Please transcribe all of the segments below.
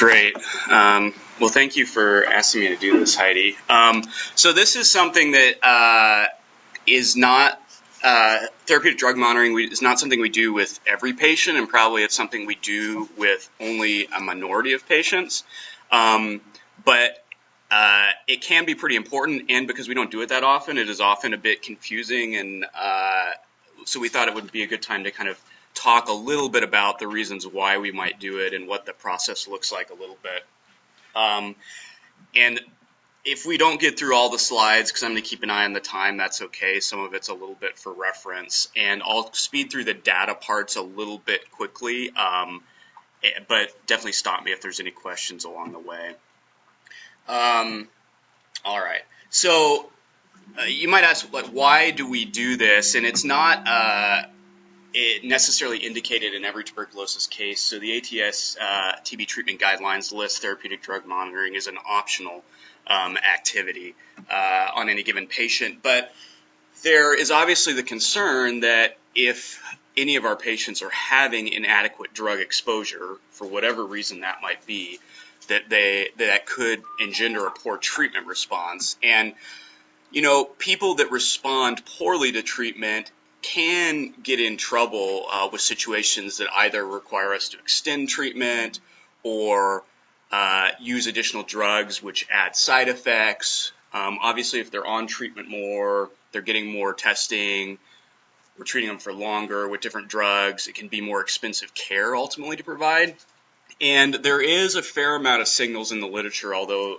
Great. Well, thank you for asking me to do this, Heidi. So this is something that is not therapeutic drug monitoring. Is not something we do with every patient, and probably it's something we do with only a minority of patients. But it can be pretty important, and because we don't do it that often, it is often a bit confusing, and so we thought it would be a good time to kind of talk a little bit about the reasons why we might do it and what the process looks like a little bit. And if we don't get through all the slides, because I'm going to keep an eye on the time, that's okay. Some of it's a little bit for reference. And I'll speed through the data parts a little bit quickly, but definitely stop me if there's any questions along the way. All right. So you might ask, like, why do we do this? And it's not necessarily indicated in every tuberculosis case. So the ATS TB treatment guidelines list therapeutic drug monitoring as an optional activity on any given patient. But there is obviously the concern that if any of our patients are having inadequate drug exposure, for whatever reason that might be, that could engender a poor treatment response. And, you know, people that respond poorly to treatment can get in trouble with situations that either require us to extend treatment or use additional drugs which add side effects. Obviously, if they're on treatment more, they're getting more testing, we're treating them for longer with different drugs, it can be more expensive care ultimately to provide. And there is a fair amount of signals in the literature, although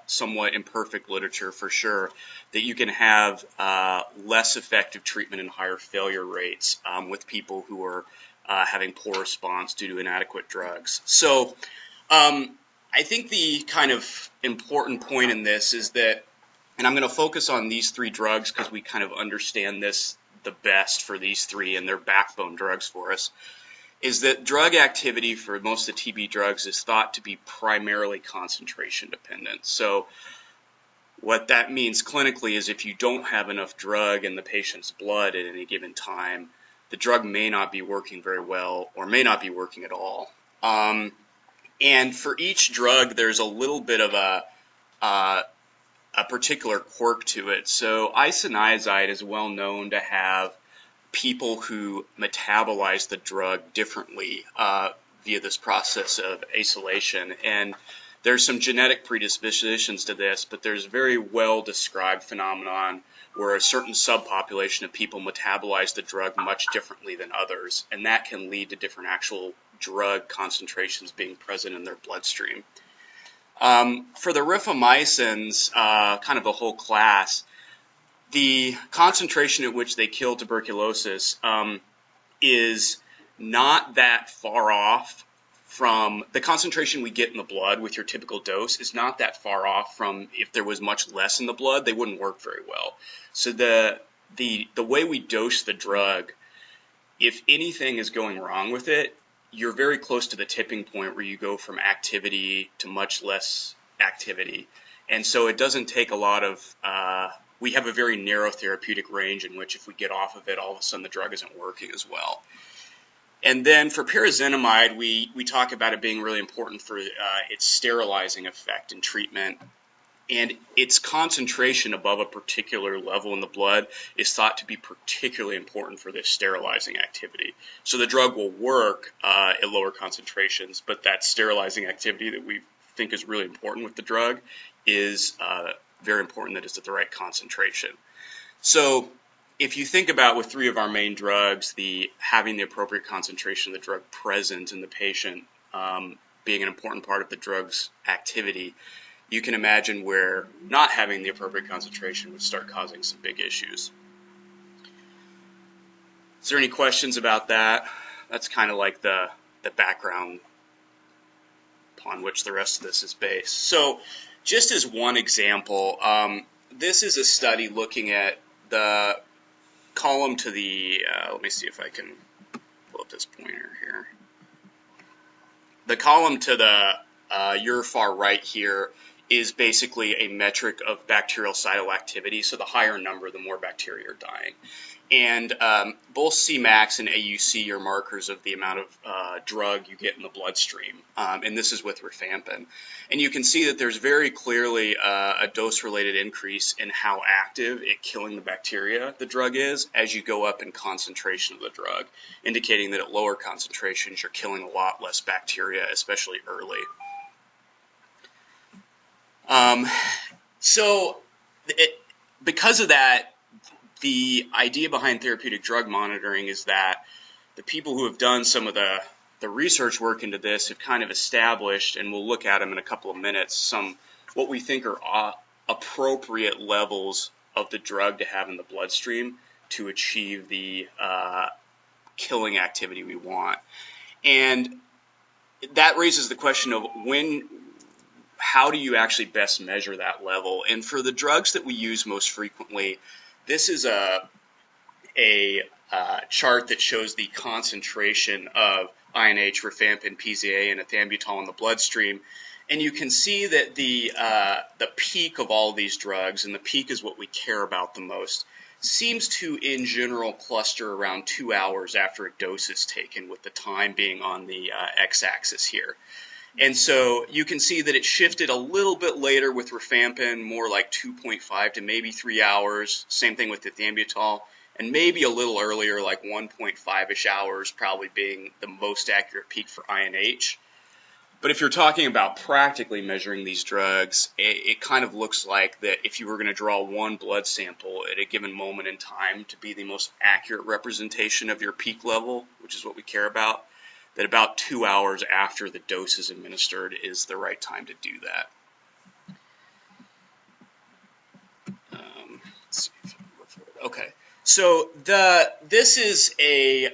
somewhat imperfect literature for sure, that you can have less effective treatment and higher failure rates with people who are having poor response due to inadequate drugs. So I think the kind of important point in this is that, and I'm going to focus on these three drugs because we kind of understand this the best for these three and they're backbone drugs for us, is that drug activity for most of the TB drugs is thought to be primarily concentration dependent. So what that means clinically is if you don't have enough drug in the patient's blood at any given time, the drug may not be working very well or may not be working at all. And for each drug, there's a little bit of a particular quirk to it. So isoniazid is well known to have people who metabolize the drug differently via this process of acylation. And there's some genetic predispositions to this, but there's a very well-described phenomenon where a certain subpopulation of people metabolize the drug much differently than others, and that can lead to different actual drug concentrations being present in their bloodstream. For the rifamycins, kind of the whole class, the concentration at which they kill tuberculosis is not that far off from the concentration we get in the blood with your typical dose is not that far off from if there was much less in the blood, they wouldn't work very well. So the way we dose the drug, if anything is going wrong with it, you're very close to the tipping point where you go from activity to much less activity. And so it doesn't take a lot of we have a very narrow therapeutic range in which if we get off of it, all of a sudden the drug isn't working as well. And then for pyrazinamide, we talk about it being really important for its sterilizing effect in treatment. And its concentration above a particular level in the blood is thought to be particularly important for this sterilizing activity. So the drug will work at lower concentrations, but that sterilizing activity that we think is really important with the drug is very important that it's at the right concentration. So if you think about with three of our main drugs, having the appropriate concentration of the drug present in the patient being an important part of the drug's activity, you can imagine where not having the appropriate concentration would start causing some big issues. Is there any questions about that? That's kind of like the background upon which the rest of this is based. So just as one example, this is a study looking at the column to the, let me see if I can pull up this pointer here. The column to the your far right here is basically a metric of bacterial cytoactivity. So the higher number, the more bacteria are dying. And both Cmax and AUC are markers of the amount of drug you get in the bloodstream. And this is with rifampin. And you can see that there's very clearly a dose-related increase in how active at killing the bacteria the drug is as you go up in concentration of the drug, indicating that at lower concentrations you're killing a lot less bacteria, especially early. Because of that, the idea behind therapeutic drug monitoring is that the people who have done some of the research work into this have kind of established, and we'll look at them in a couple of minutes, some what we think are appropriate levels of the drug to have in the bloodstream to achieve the killing activity we want. And that raises the question of how do you actually best measure that level? And for the drugs that we use most frequently, this is a chart that shows the concentration of INH, rifampin, PZA, and ethambutol in the bloodstream. And you can see that the peak of all of these drugs, and the peak is what we care about the most, seems to, in general, cluster around 2 hours after a dose is taken, with the time being on the x-axis here. And so you can see that it shifted a little bit later with rifampin, more like 2.5 to maybe 3 hours. Same thing with ethambutol, and maybe a little earlier, like 1.5-ish hours, probably being the most accurate peak for INH. But if you're talking about practically measuring these drugs, it kind of looks like that if you were going to draw one blood sample at a given moment in time to be the most accurate representation of your peak level, which is what we care about, that about 2 hours after the dose is administered is the right time to do that. Let's see if I can look for it. Okay, so this is a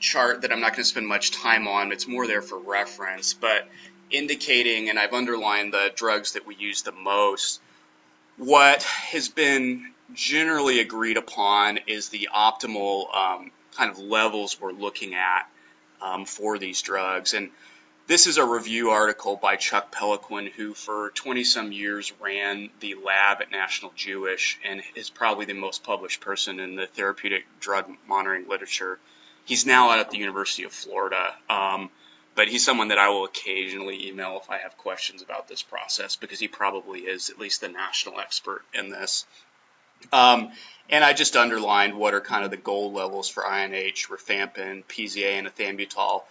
chart that I'm not going to spend much time on. It's more there for reference, but indicating, and I've underlined the drugs that we use the most. What has been generally agreed upon is the optimal kind of levels we're looking at for these drugs. And this is a review article by Chuck Peliquin, who for 20-some years ran the lab at National Jewish and is probably the most published person in the therapeutic drug monitoring literature. He's now out at the University of Florida, but he's someone that I will occasionally email if I have questions about this process, because he probably is at least the national expert in this. And I just underlined what are kind of the goal levels for INH, rifampin, PZA, and ethambutol.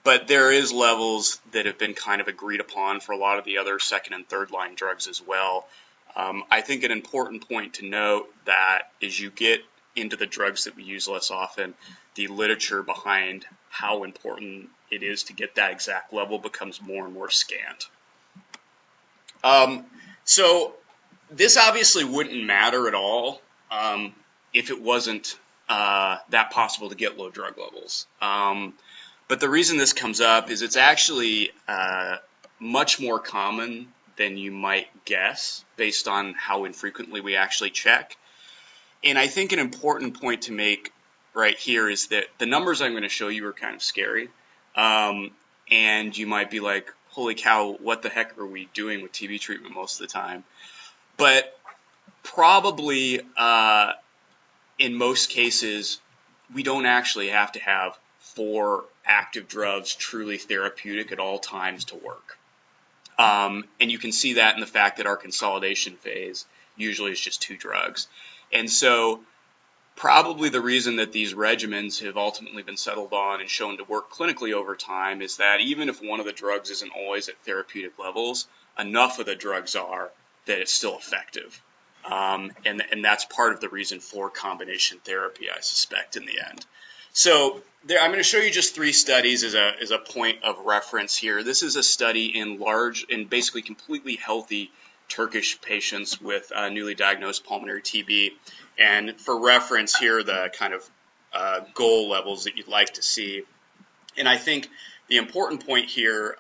But there is levels that have been kind of agreed upon for a lot of the other second and third line drugs as well. I think an important point to note that as you get into the drugs that we use less often, the literature behind how important it is to get that exact level becomes more and more scant. So this obviously wouldn't matter at all if it wasn't that possible to get low drug levels. But the reason this comes up is it's actually much more common than you might guess based on how infrequently we actually check. And I think an important point to make right here is that the numbers I'm going to show you are kind of scary. And you might be like, holy cow, what the heck are we doing with TB treatment most of the time? But probably in most cases, we don't actually have to have 4 active drugs truly therapeutic at all times to work. And you can see that in the fact that our consolidation phase usually is just 2 drugs. And so probably the reason that these regimens have ultimately been settled on and shown to work clinically over time is that even if one of the drugs isn't always at therapeutic levels, enough of the drugs are that it's still effective. And that's part of the reason for combination therapy, I suspect, in the end. So I'm going to show you just 3 studies as a point of reference here. This is a study in basically completely healthy Turkish patients with newly diagnosed pulmonary TB. And for reference, here are the kind of goal levels that you'd like to see. And I think the important point here,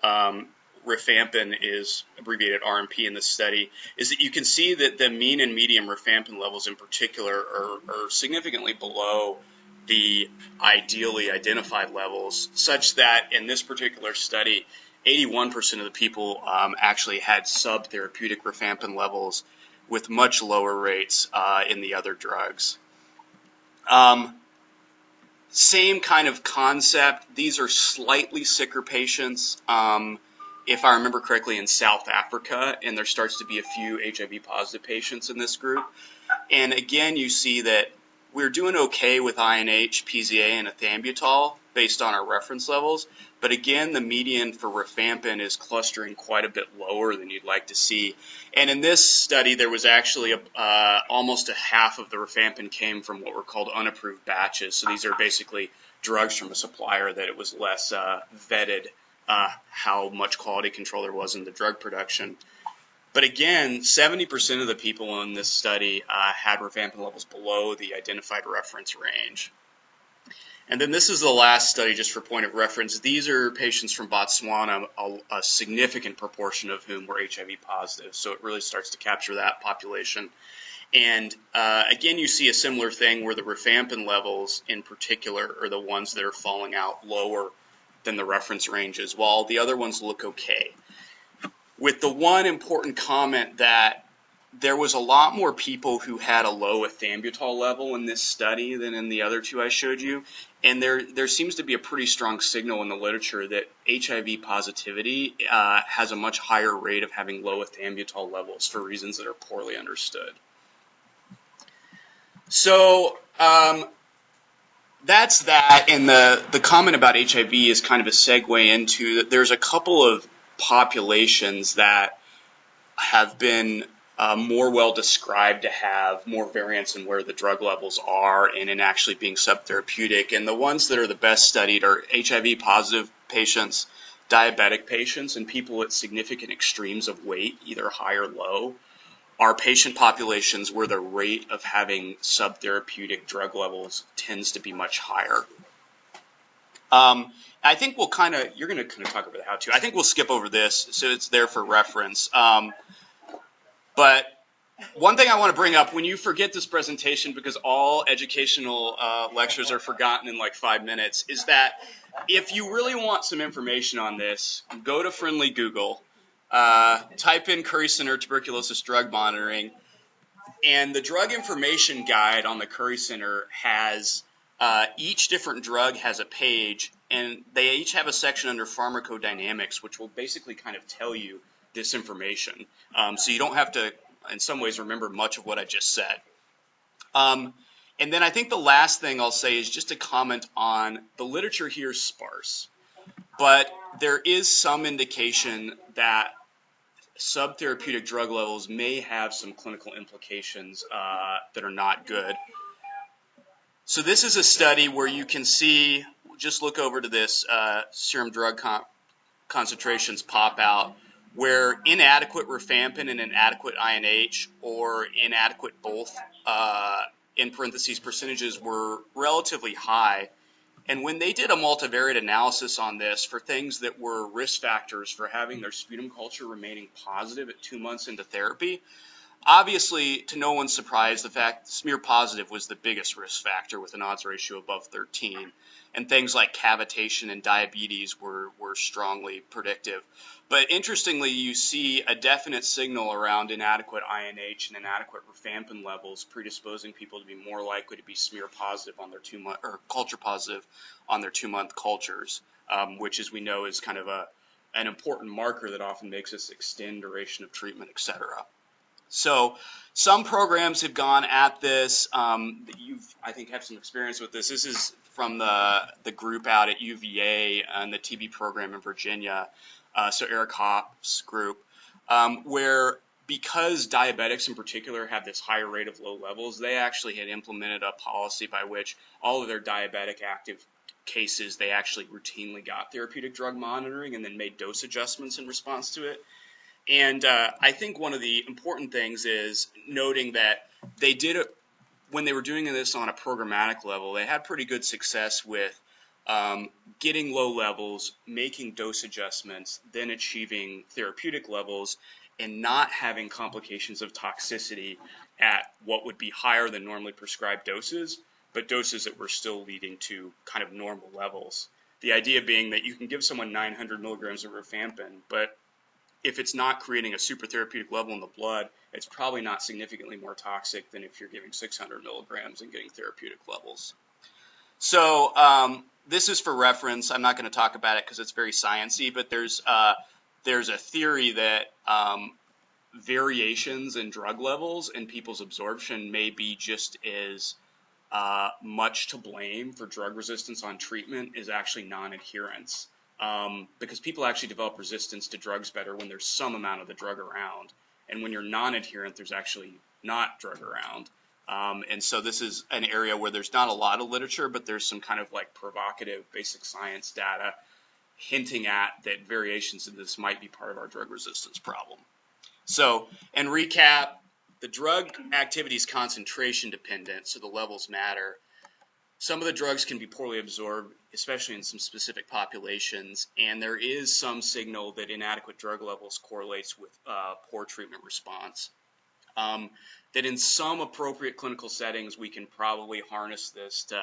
rifampin is abbreviated RMP in this study, is that you can see that the mean and median rifampin levels in particular are significantly below the ideally identified levels, such that in this particular study, 81% of the people actually had sub-therapeutic rifampin levels with much lower rates in the other drugs. Same kind of concept. These are slightly sicker patients. If I remember correctly, in South Africa, and there starts to be a few HIV positive patients in this group. And again, you see that we're doing okay with INH, PZA, and ethambutol based on our reference levels. But again, the median for rifampin is clustering quite a bit lower than you'd like to see. And in this study, there was actually almost a half of the rifampin came from what were called unapproved batches. So these are basically drugs from a supplier that it was less vetted how much quality control there was in the drug production. But again, 70% of the people in this study had rifampin levels below the identified reference range. And then this is the last study, just for point of reference. These are patients from Botswana, a significant proportion of whom were HIV positive. So it really starts to capture that population. And again, you see a similar thing where the rifampin levels in particular are the ones that are falling out lower than the reference ranges, while the other ones look okay. With the one important comment that there was a lot more people who had a low ethambutol level in this study than in the other two I showed you. And there seems to be a pretty strong signal in the literature that HIV positivity has a much higher rate of having low ethambutol levels for reasons that are poorly understood. So that's that, and the comment about HIV is kind of a segue into that there's a couple of populations that have been more well described to have more variance in where the drug levels are and in actually being subtherapeutic. And the ones that are the best studied are HIV positive patients, diabetic patients, and people at significant extremes of weight, either high or low, are patient populations where the rate of having subtherapeutic drug levels tends to be much higher. I think we'll you're going to kind of talk about the how-to. I think we'll skip over this, so it's there for reference. But one thing I want to bring up, when you forget this presentation, because all educational lectures are forgotten in like 5 minutes, is that if you really want some information on this, go to friendly Google, type in Curry Center tuberculosis drug monitoring, and the drug information guide on the Curry Center has each different drug has a page, and they each have a section under pharmacodynamics, which will basically kind of tell you this information. So you don't have to, in some ways, remember much of what I just said. And then I think the last thing I'll say is just a comment on the literature here is sparse, but there is some indication that subtherapeutic drug levels may have some clinical implications that are not good. So this is a study where you can see, just look over to this, serum drug concentrations pop out, where inadequate rifampin and inadequate INH, or inadequate both, in parentheses percentages, were relatively high. And when they did a multivariate analysis on this for things that were risk factors for having their sputum culture remaining positive at 2 months into therapy, obviously, to no one's surprise, the fact smear positive was the biggest risk factor with an odds ratio above 13. And things like cavitation and diabetes were strongly predictive. But interestingly, you see a definite signal around inadequate INH and inadequate rifampin levels predisposing people to be more likely to be smear positive on their 2 month, or culture positive on their 2 month cultures, which, as we know, is kind of an important marker that often makes us extend duration of treatment, etc. So some programs have gone at this. I think, have some experience with this. This is from the group out at UVA and the TB program in Virginia, so Eric Hopp's group, where because diabetics in particular have this higher rate of low levels, they actually had implemented a policy by which all of their diabetic active cases, they actually routinely got therapeutic drug monitoring and then made dose adjustments in response to it. And I think one of the important things is noting that they did it when they were doing this on a programmatic level. They had pretty good success with getting low levels, making dose adjustments, then achieving therapeutic levels, and not having complications of toxicity at what would be higher than normally prescribed doses, but doses that were still leading to kind of normal levels. The idea being that you can give someone 900 milligrams of rifampin, but if it's not creating a super therapeutic level in the blood, it's probably not significantly more toxic than if you're giving 600 milligrams and getting therapeutic levels. So this is for reference. I'm not going to talk about it because it's very sciencey, but there's a theory that variations in drug levels and people's absorption may be just as much to blame for drug resistance on treatment is actually non-adherence. Because people actually develop resistance to drugs better when there's some amount of the drug around. And when you're non-adherent, there's actually not drug around. And so this is an area where there's not a lot of literature, but there's some kind of like provocative basic science data hinting at that variations in this might be part of our drug resistance problem. So, in recap, the drug activity is concentration dependent, so the levels matter. Some of the drugs can be poorly absorbed, especially in some specific populations, and there is some signal that inadequate drug levels correlates with poor treatment response. That in some appropriate clinical settings, we can probably harness this to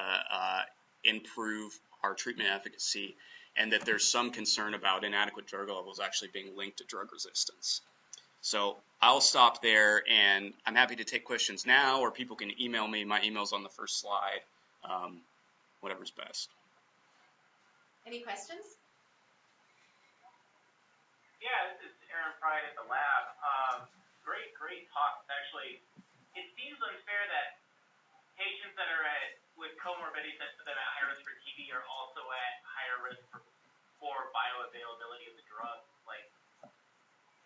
improve our treatment efficacy, and that there's some concern about inadequate drug levels actually being linked to drug resistance. So I'll stop there, and I'm happy to take questions now, or people can email me. My email's on the first slide. Whatever's best. Any questions? Yeah, this is Aaron Pride at the lab. Great talk. Actually, it seems unfair that patients that are with comorbidities that put them at higher risk for TB are also at higher risk for poor bioavailability of the drug. Like,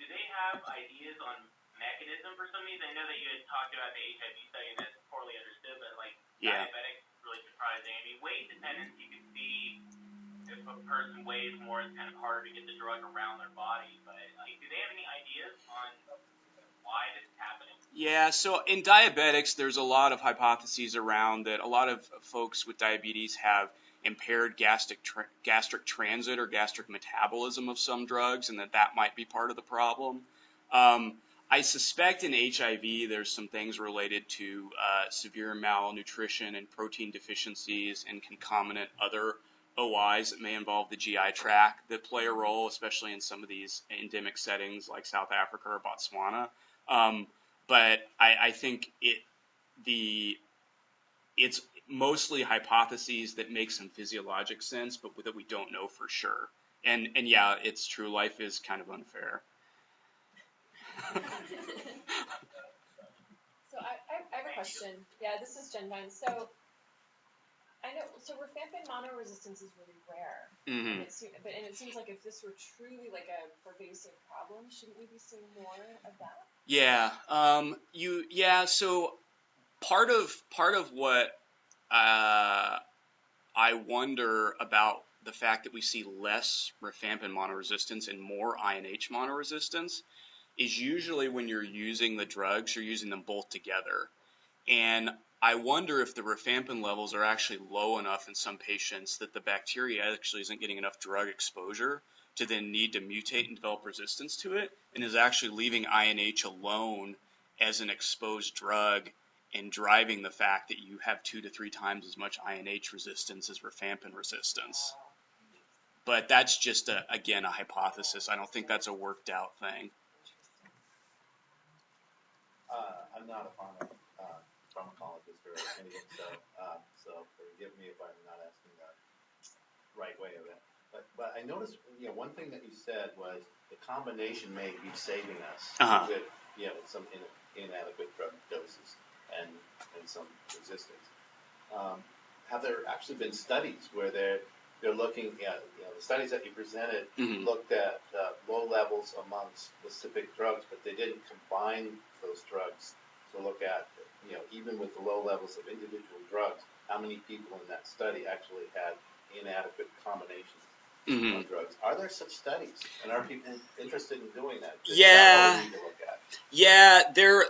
do they have ideas on mechanism for some of these? I know that you had talked about the HIV study and that's poorly understood, but like diabetics is really surprising. I mean, weight dependence you can see if a person weighs more, it's kind of harder to get the drug around their body. But like, do they have any ideas on why this is happening? Yeah, so in diabetics, there's a lot of hypotheses around that a lot of folks with diabetes have impaired gastric transit or gastric metabolism of some drugs, and that might be part of the problem. I suspect in HIV there's some things related to severe malnutrition and protein deficiencies and concomitant other OIs that may involve the GI tract that play a role, especially in some of these endemic settings like South Africa or Botswana. But I think it's mostly hypotheses that make some physiologic sense, but that we don't know for sure. And yeah, it's true. Life is kind of unfair. So I have a question. Yeah, this is Jen Vine. So I know. So rifampin monoresistance is really rare, Mm-hmm. and it seems like if this were truly like a pervasive problem, shouldn't we be seeing more of that? Yeah. So part of what I wonder about the fact that we see less rifampin monoresistance and more INH monoresistance is usually when you're using the drugs, you're using them both together. And I wonder if the rifampin levels are actually low enough in some patients that the bacteria actually isn't getting enough drug exposure to then need to mutate and develop resistance to it, and is actually leaving INH alone as an exposed drug and driving the fact that you have 2 to 3 times as much INH resistance as rifampin resistance. But that's just, again, a hypothesis. I don't think that's a worked out thing. I'm not a pharmacologist or anything, so forgive me if I'm not asking the right way of it. But I noticed, one thing that you said was the combination may be saving us with, some inadequate drug doses and some resistance. Have there actually been studies where they're looking at, the studies that you presented looked at low levels among specific drugs, but they didn't combine those drugs to look at, even with the low levels of individual drugs, how many people in that study actually had inadequate combinations of drugs? Are there such studies, and are people interested in doing that? Yeah. What we need to look at. Yeah,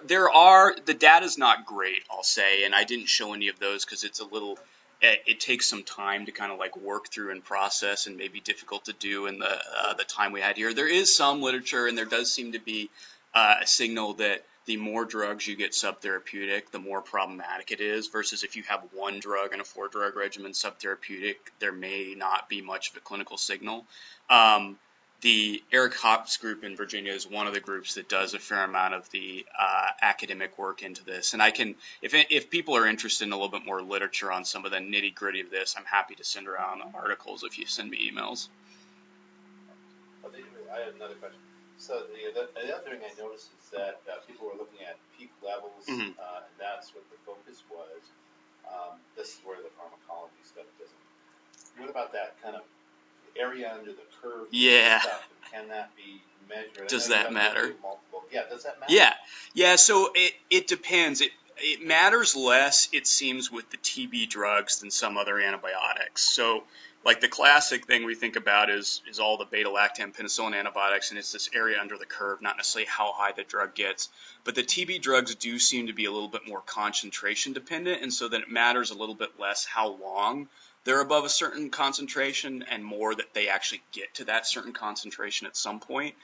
there are. The data's not great, I'll say, and I didn't show any of those because it's a little. It takes some time to kind of like work through and process, and maybe difficult to do in the time we had here. There is some literature, and there does seem to be a signal that the more drugs you get subtherapeutic, the more problematic it is, versus if you have one drug in a 4-drug regimen subtherapeutic, there may not be much of a clinical signal. The Eric Hop's group in Virginia is one of the groups that does a fair amount of the academic work into this. And I can, if people are interested in a little bit more literature on some of the nitty gritty of this, I'm happy to send around articles if you send me emails. I have another question. So the other thing I noticed is that people were looking at peak levels, and that's what the focus was. This is where the pharmacology stuff doesn't. What about that kind of area under the curve stuff? Can that be measured? Does that matter? Yeah, does that matter? Yeah. So it depends. It matters less, it seems, with the TB drugs than some other antibiotics. So, like the classic thing we think about is all the beta-lactam penicillin antibiotics, and it's this area under the curve, not necessarily how high the drug gets. But the TB drugs do seem to be a little bit more concentration dependent, and so then it matters a little bit less how long they're above a certain concentration and more that they actually get to that certain concentration at some point.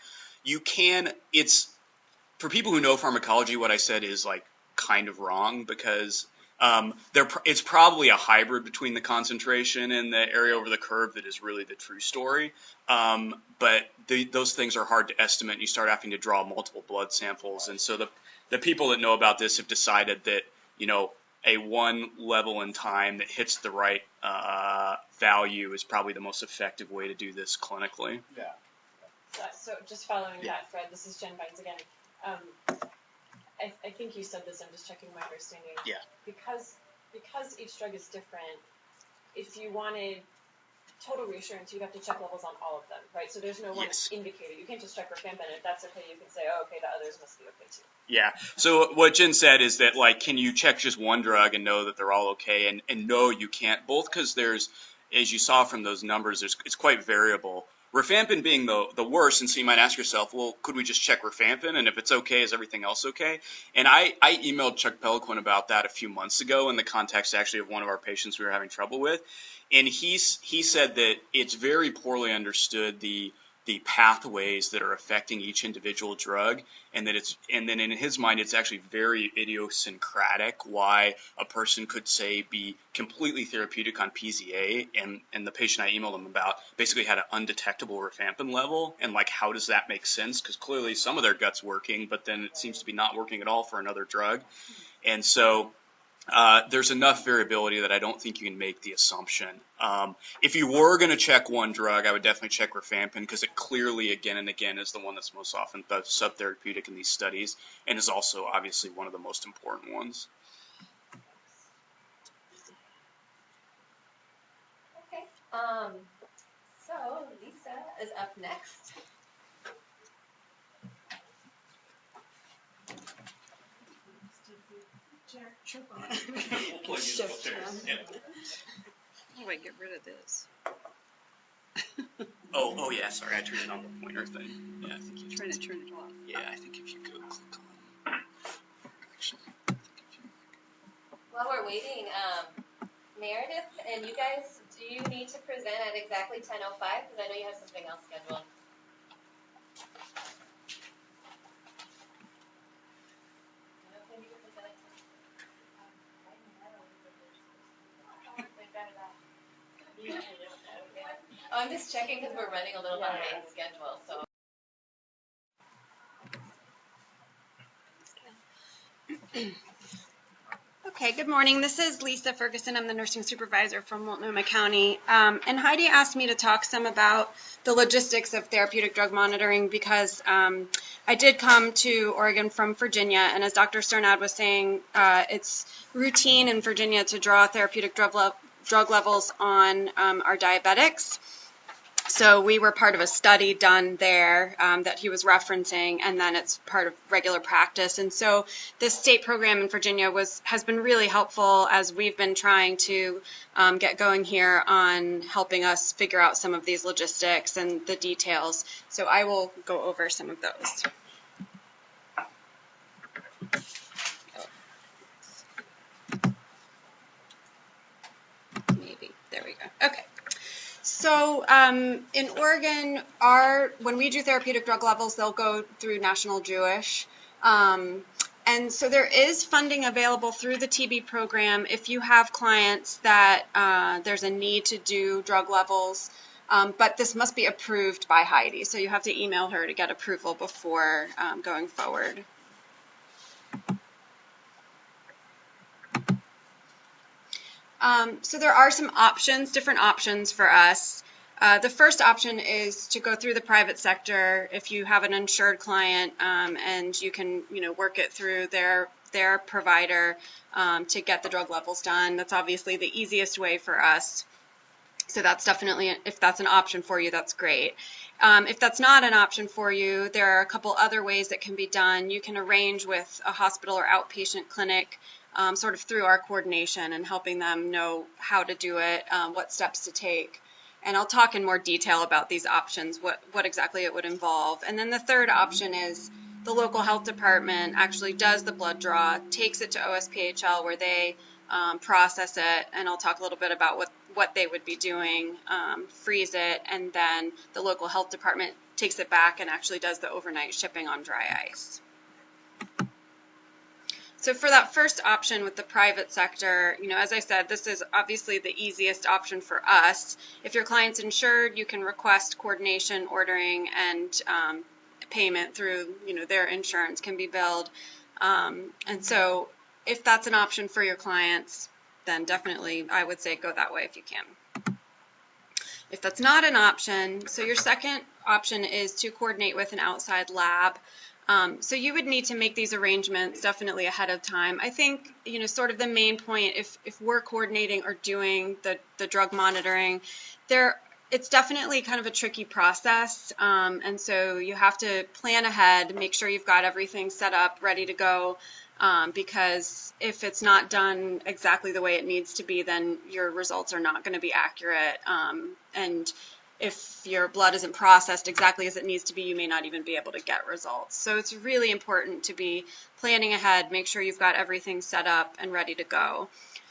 For people who know pharmacology, what I said is like kind of wrong, because it's probably a hybrid between the concentration and the area over the curve that is really the true story. But those things are hard to estimate, and you start having to draw multiple blood samples. And so the people that know about this have decided that, a one level in time that hits the right value is probably the most effective way to do this clinically. Yeah. So just following that thread, this is Jen Vines again. I think you said this, I'm just checking my understanding. Yeah. Because each drug is different, if you wanted total reassurance, you'd have to check levels on all of them, right? So there's no one indicator. You can't just check rifampin. If that's okay, you can say, oh, okay, the others must be okay too. Yeah. So what Jen said is that, like, can you check just one drug and know that they're all okay? And no, you can't. Both because there's, as you saw from those numbers, it's quite variable. Rifampin being the worst, and so you might ask yourself, well, could we just check rifampin? And if it's okay, is everything else okay? And I emailed Chuck Peliquin about that a few months ago in the context actually of one of our patients we were having trouble with. And he said that it's very poorly understood the pathways that are affecting each individual drug, and then in his mind it's actually very idiosyncratic why a person could say be completely therapeutic on PZA, and the patient I emailed him about basically had an undetectable rifampin level, and like, how does that make sense? Because clearly some of their gut's working, but then it seems to be not working at all for another drug. And so there's enough variability that I don't think you can make the assumption. If you were going to check one drug, I would definitely check rifampin, because it clearly, again and again, is the one that's most often subtherapeutic in these studies, and is also obviously one of the most important ones. Okay. So Lisa is up next. Oh, wait, get rid of this. Oh yeah, sorry, I turned it on the pointer thing. Yeah, I think you Turn it off. Yeah, I think if you go click on. Actually, While we're waiting, Meredith and you guys, do you need to present at exactly 10:05? Because I know you have something else scheduled. Oh, I'm just checking because we're running a little behind schedule. So. Okay, good morning. This is Lisa Ferguson. I'm the nursing supervisor from Multnomah County. And Heidi asked me to talk some about the logistics of therapeutic drug monitoring, because I did come to Oregon from Virginia, and as Dr. Sternad was saying, it's routine in Virginia to draw therapeutic drug levels on our diabetics. So we were part of a study done there that he was referencing, and then it's part of regular practice. And so this state program in Virginia has been really helpful as we've been trying to get going here on helping us figure out some of these logistics and the details. So I will go over some of those. Maybe. There we go. Okay. So in Oregon, when we do therapeutic drug levels, they'll go through National Jewish. And so there is funding available through the TB program if you have clients that there's a need to do drug levels, but this must be approved by Heidi. So you have to email her to get approval before going forward. So there are some options, different options for us. The first option is to go through the private sector if you have an insured client and you can, work it through their provider to get the drug levels done. That's obviously the easiest way for us. So that's definitely, if that's an option for you, that's great. If that's not an option for you, there are a couple other ways that can be done. You can arrange with a hospital or outpatient clinic sort of through our coordination and helping them know how to do it, what steps to take. And I'll talk in more detail about these options, what exactly it would involve. And then the third option is the local health department actually does the blood draw, takes it to OSPHL where they process it, and I'll talk a little bit about what they would be doing, freeze it, and then the local health department takes it back and actually does the overnight shipping on dry ice. So for that first option with the private sector, as I said, this is obviously the easiest option for us. If your client's insured, you can request coordination, ordering, and payment through, their insurance can be billed. And so if that's an option for your clients, then definitely I would say go that way if you can. If that's not an option, so your second option is to coordinate with an outside lab. So you would need to make these arrangements definitely ahead of time. I think, sort of the main point, if we're coordinating or doing the drug monitoring, it's definitely kind of a tricky process. And so you have to plan ahead, make sure you've got everything set up, ready to go. Because if it's not done exactly the way it needs to be, then your results are not going to be accurate. And if your blood isn't processed exactly as it needs to be, you may not even be able to get results. So it's really important to be planning ahead, make sure you've got everything set up and ready to go.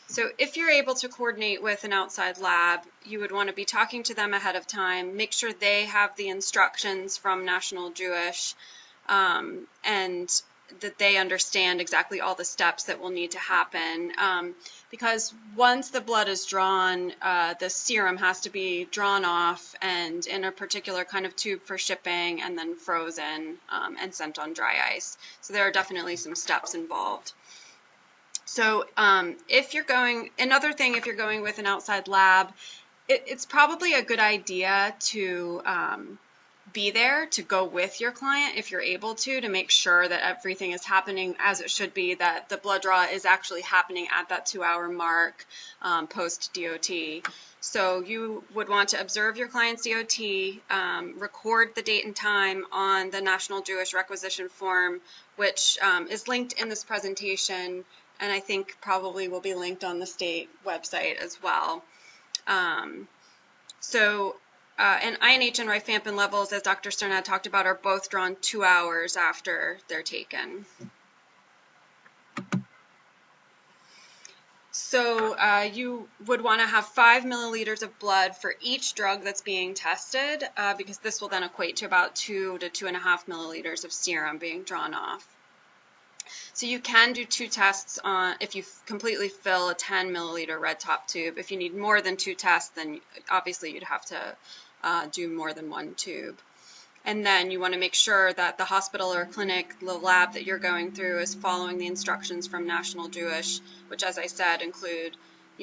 So if you're able to coordinate with an outside lab, you would want to be talking to them ahead of time, make sure they have the instructions from National Jewish, and that they understand exactly all the steps that will need to happen. Because once the blood is drawn, the serum has to be drawn off and in a particular kind of tube for shipping and then frozen and sent on dry ice. So there are definitely some steps involved. So if you're going with an outside lab, it's probably a good idea to be there, to go with your client if you're able to make sure that everything is happening as it should be, that the blood draw is actually happening at that 2-hour mark post DOT. So you would want to observe your client's DOT, record the date and time on the National Jewish Requisition Form, which is linked in this presentation, and I think probably will be linked on the state website as well. And INH and rifampin levels, as Dr. Stern had talked about, are both drawn 2 hours after they're taken. So you would want to have 5 milliliters of blood for each drug that's being tested, because this will then equate to about 2 to 2.5 milliliters of serum being drawn off. So you can do 2 tests if you completely fill a 10 milliliter red top tube. If you need more than 2 tests, then obviously you'd have to do more than 1 tube. And then you want to make sure that the hospital or clinic, the lab that you're going through is following the instructions from National Jewish, which, as I said, include,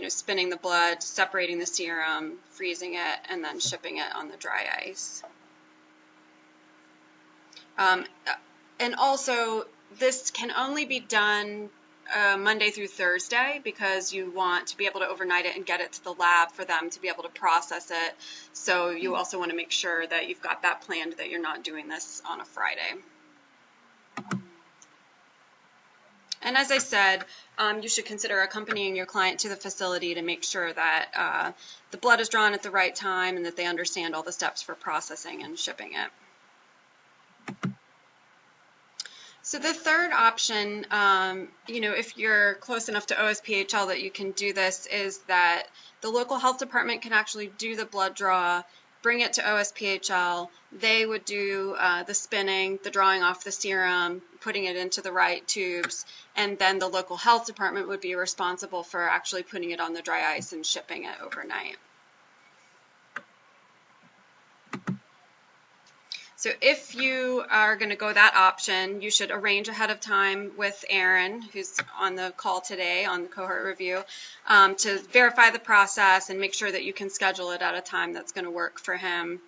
spinning the blood, separating the serum, freezing it, and then shipping it on the dry ice. And also, this can only be done Monday through Thursday because you want to be able to overnight it and get it to the lab for them to be able to process it. So you also want to make sure that you've got that planned, that you're not doing this on a Friday. And as I said, you should consider accompanying your client to the facility to make sure that the blood is drawn at the right time and that they understand all the steps for processing and shipping it. So the third option, if you're close enough to OSPHL that you can do this, is that the local health department can actually do the blood draw bring it to OSPHL. They would do the spinning, the drawing off the serum, putting it into the right tubes, and then the local health department would be responsible for actually putting it on the dry ice and shipping it overnight. So if you are going to go that option, you should arrange ahead of time with Aaron, who's on the call today on the cohort review, to verify the process and make sure that you can schedule it at a time that's going to work for him.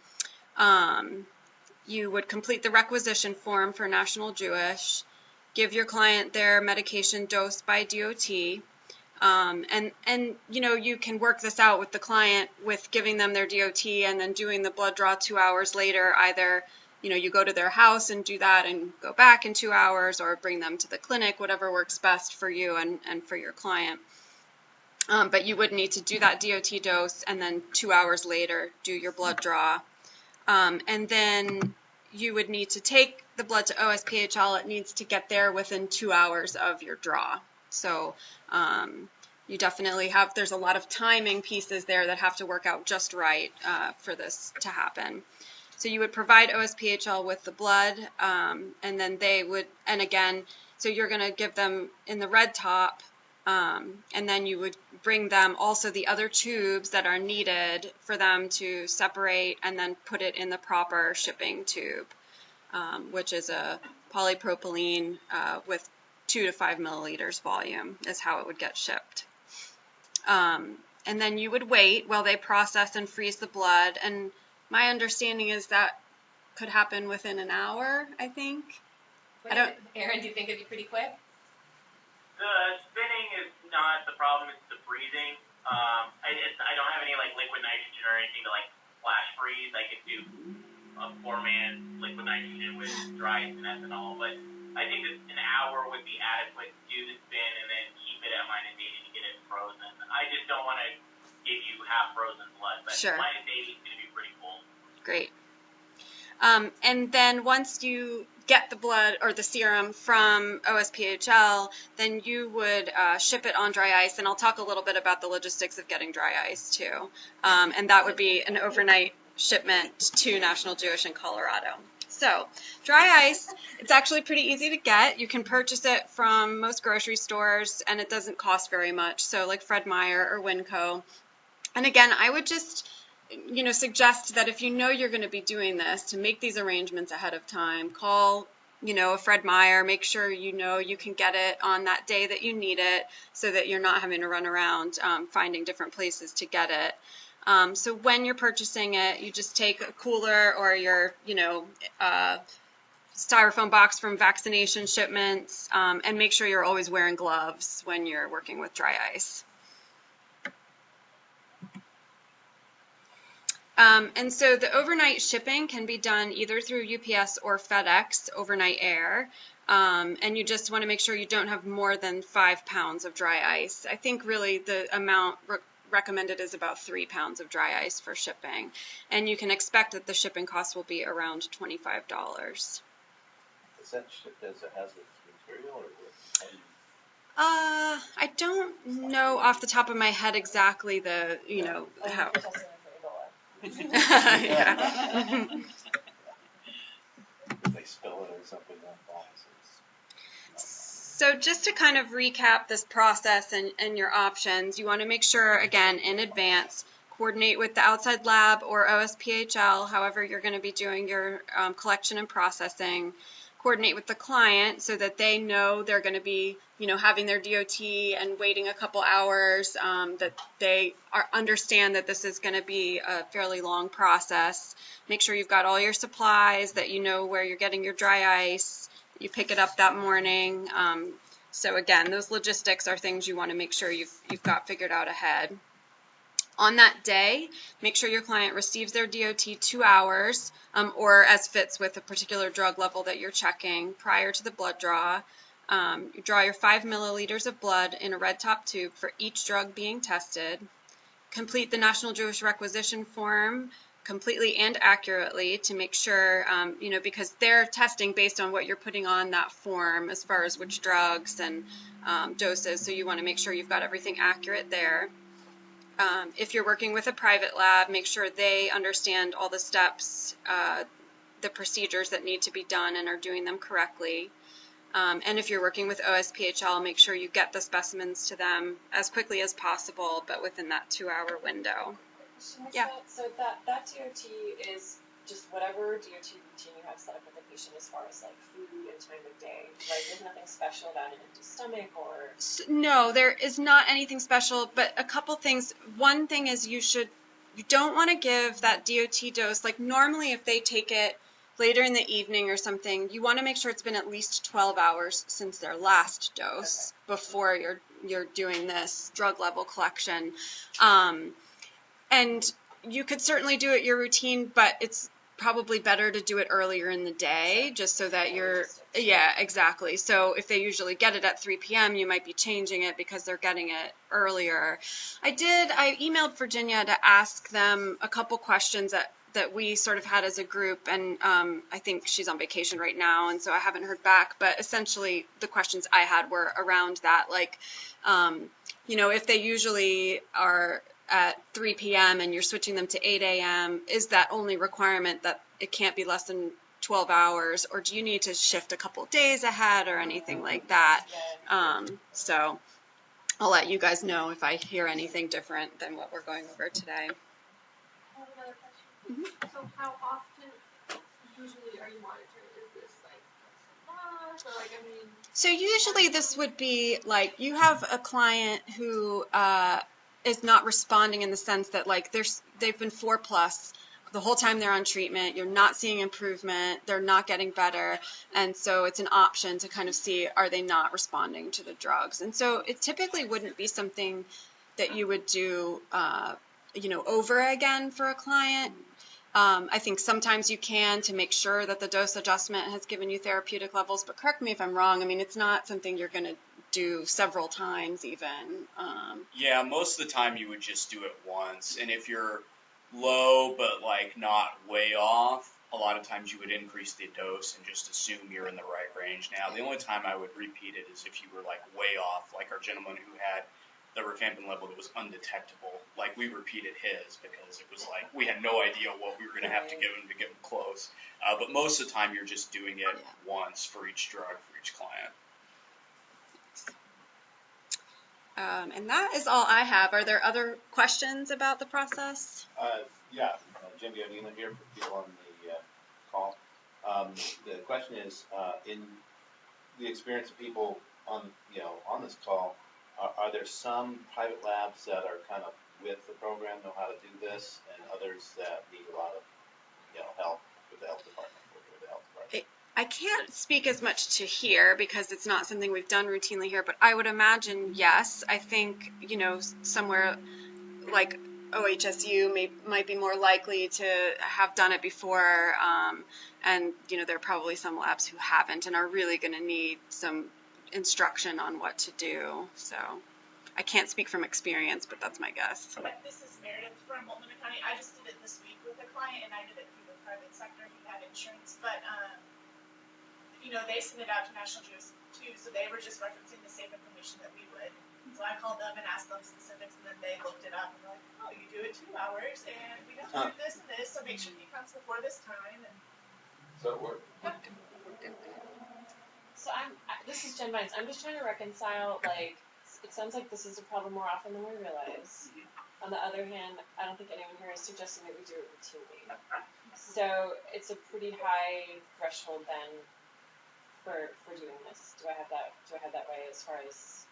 You would complete the requisition form for National Jewish, give your client their medication dose by DOT, and you know, you can work this out with the client with giving them their DOT and then doing the blood draw 2 hours later. Either, you know, you go to their house and do that and go back in 2 hours, or bring them to the clinic, whatever works best for you and for your client. But you would need to do that DOT dose and then 2 hours later do your blood draw. And then you would need to take the blood to OSPHL. It needs to get there within 2 hours of your draw. So you definitely have, there's a lot of timing pieces there that have to work out just right for this to happen. So you would provide OSPHL with the blood, and then they would, and again, so you're going to give them in the red top, and then you would bring them also the other tubes that are needed for them to separate and then put it in the proper shipping tube, which is a polypropylene with 2 to 5 milliliters volume is how it would get shipped. And then you would wait while they process and freeze the blood. And my understanding is that could happen within an hour, I think. Aaron, do you think it'd be pretty quick? The spinning is not the problem, it's the freezing. I don't have any like liquid nitrogen or anything to like flash freeze. I could do a 4-man liquid nitrogen with dry ice and ethanol, but I think that an hour would be adequate to do the spin and then keep it at -80 to get it frozen. I just don't want to give you half frozen blood, but Sure. -80 is going to be pretty cold. Great. And then once you get the blood or the serum from OSPHL, then you would ship it on dry ice. And I'll talk a little bit about the logistics of getting dry ice too. And that would be an overnight shipment to National Jewish in Colorado. So dry ice, it's actually pretty easy to get. You can purchase it from most grocery stores and it doesn't cost very much. So like Fred Meyer or Winco. And again, I would just, you know, suggest that if you know you're going to be doing this, to make these arrangements ahead of time. Call, you know, a Fred Meyer, make sure you know you can get it on that day that you need it so that you're not having to run around finding different places to get it. So when you're purchasing it, you just take a cooler or your, you know, styrofoam box from vaccination shipments, and make sure you're always wearing gloves when you're working with dry ice. And so the overnight shipping can be done either through UPS or FedEx overnight air. And you just want to make sure you don't have more than 5 pounds of dry ice. I think really the amount recommended is about 3 pounds of dry ice for shipping. And you can expect that the shipping cost will be around $25. Is that shipped as a hazardous material or what? I don't know off the top of my head exactly the, you know, how. Yeah. If they spill it or something on boxes. So just to kind of recap this process and your options, you want to make sure, again, in advance, coordinate with the outside lab or OSPHL, however you're going to be doing your collection and processing. Coordinate with the client so that they know they're going to be, you know, having their DOT and waiting a couple hours, that they understand that this is going to be a fairly long process. Make sure you've got all your supplies, that you know where you're getting your dry ice, you pick it up that morning. So again, those logistics are things you want to make sure you've got figured out ahead. On that day, make sure your client receives their DOT 2 hours, or as fits with a particular drug level that you're checking prior to the blood draw. You draw your 5 milliliters of blood in a red top tube for each drug being tested. Complete the National Jewish requisition form completely and accurately to make sure, you know, because they're testing based on what you're putting on that form as far as which drugs and doses, so you want to make sure you've got everything accurate there. If you're working with a private lab, make sure they understand all the steps, the procedures that need to be done and are doing them correctly. And if you're working with OSPHL, make sure you get the specimens to them as quickly as possible, but within that 2-hour window. Yeah. So that DOT is just whatever DOT routine you have set up with the patient as far as like food and time of day, right? There's nothing special about an empty stomach or. No, there is not anything special, but a couple things. One thing is you don't want to give that DOT dose, like normally if they take it later in the evening or something, you want to make sure it's been at least 12 hours since their last dose before you're doing this drug level collection. And you could certainly do it your routine, but it's probably better to do it earlier in the day just so that exactly. So if they usually get it at 3 p.m., you might be changing it because they're getting it earlier. I emailed Virginia to ask them a couple questions that we sort of had as a group, and I think she's on vacation right now, and so I haven't heard back, but essentially the questions I had were around that, like, if they usually are at 3 p.m. and you're switching them to 8 a.m., is that only requirement that it can't be less than 12 hours, or do you need to shift a couple days ahead or anything like that? So I'll let you guys know if I hear anything different than what we're going over today. I have another question. Mm-hmm. So how often usually are you monitoring? Is this like or like, So usually this would be like you have a client who is not responding in the sense that like they've been 4+ the whole time they're on treatment, you're not seeing improvement, they're not getting better, and so it's an option to kind of see, are they not responding to the drugs? And so it typically wouldn't be something that you would do over again for a client. I think sometimes you can to make sure that the dose adjustment has given you therapeutic levels, but correct me if I'm wrong. I mean, it's not something you're going to do several times even. Yeah, most of the time you would just do it once. And if you're low but like not way off, a lot of times you would increase the dose and just assume you're in the right range. Now, the only time I would repeat it is if you were like way off, like our gentleman who had the rifampin level that was undetectable. Like we repeated his because it was like we had no idea what we were going to have to give him to get him close. But most of the time you're just doing it once for each drug, for each client. And that is all I have. Are there other questions about the process? Jim Godina here for people on the call. The question is, in the experience of people on this call, are there some private labs that are kind of with the program, know how to do this, and others that need a lot of help with the health department, working with the health department? I can't speak as much to here because it's not something we've done routinely here, but I would imagine yes. I think, somewhere like OHSU might be more likely to have done it before, and, there are probably some labs who haven't and are really going to need some instruction on what to do. So I can't speak from experience, but that's my guess. This is Meredith from Multnomah County. I just did it this week with a client, and I did it through the private sector. He had insurance, but they sent it out to National Geos too, so they were just referencing the same information that we would. So I called them and asked them specifics, and then they looked it up and were like, oh, you do it 2 hours, and we have to do this and this, so make sure he comes before this time. And so it worked. So this is Jen Vines. I'm just trying to reconcile, like, it sounds like this is a problem more often than we realize. On the other hand, I don't think anyone here is suggesting that we do it routinely. So it's a pretty high threshold then for doing this. Do I have that right as far as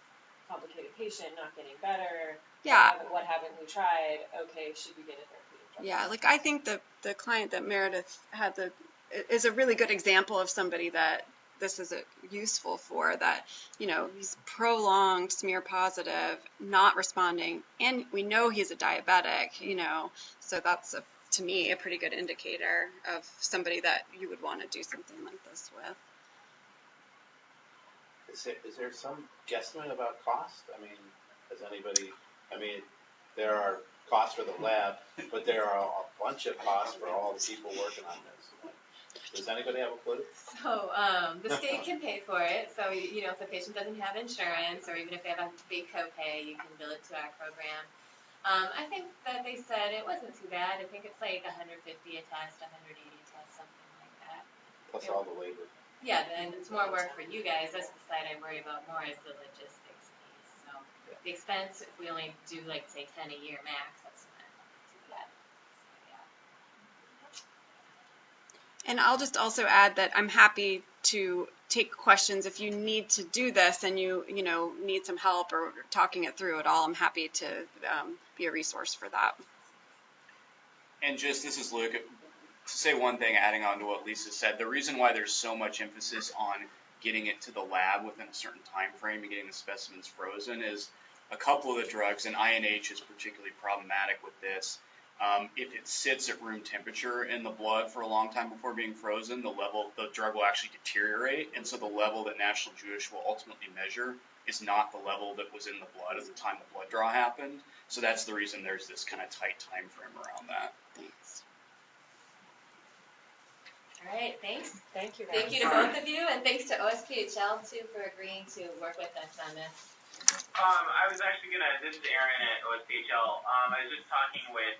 complicated patient not getting better? Yeah. What haven't we tried? Okay, should we get a therapeutic drug? Yeah, like I think the client that Meredith had is a really good example of somebody that this is useful for, that, he's prolonged smear positive, not responding, and we know he's a diabetic, so that's to me a pretty good indicator of somebody that you would want to do something like this with. Is there some guesstimate about cost? There are costs for the lab, but there are a bunch of costs for all the people working on this. Does anybody have a clue? So the state can pay for it. So, if the patient doesn't have insurance, or even if they have a big copay, you can bill it to our program. I think that they said it wasn't too bad. I think it's like 150 a test, 180 a test, something like that. Plus all the labor. Yeah, and it's more work for you guys. That's the side I worry about more is the logistics piece. So the expense, if we only do like say 10 a year max, that's not too bad. So, yeah. And I'll just also add that I'm happy to take questions if you need to do this and you need some help or talking it through at all. I'm happy to be a resource for that. And just, this is Luke, to say one thing, adding on to what Lisa said, the reason why there's so much emphasis on getting it to the lab within a certain time frame and getting the specimens frozen is a couple of the drugs, and INH is particularly problematic with this. If it sits at room temperature in the blood for a long time before being frozen, the drug will actually deteriorate, and so the level that National Jewish will ultimately measure is not the level that was in the blood at the time the blood draw happened. So that's the reason there's this kind of tight time frame around that. Thanks. All right, thanks. Thank you, guys. Thank you to both of you, and thanks to OSPHL too for agreeing to work with us on this. I was actually this is Aaron at OSPHL. I was just talking with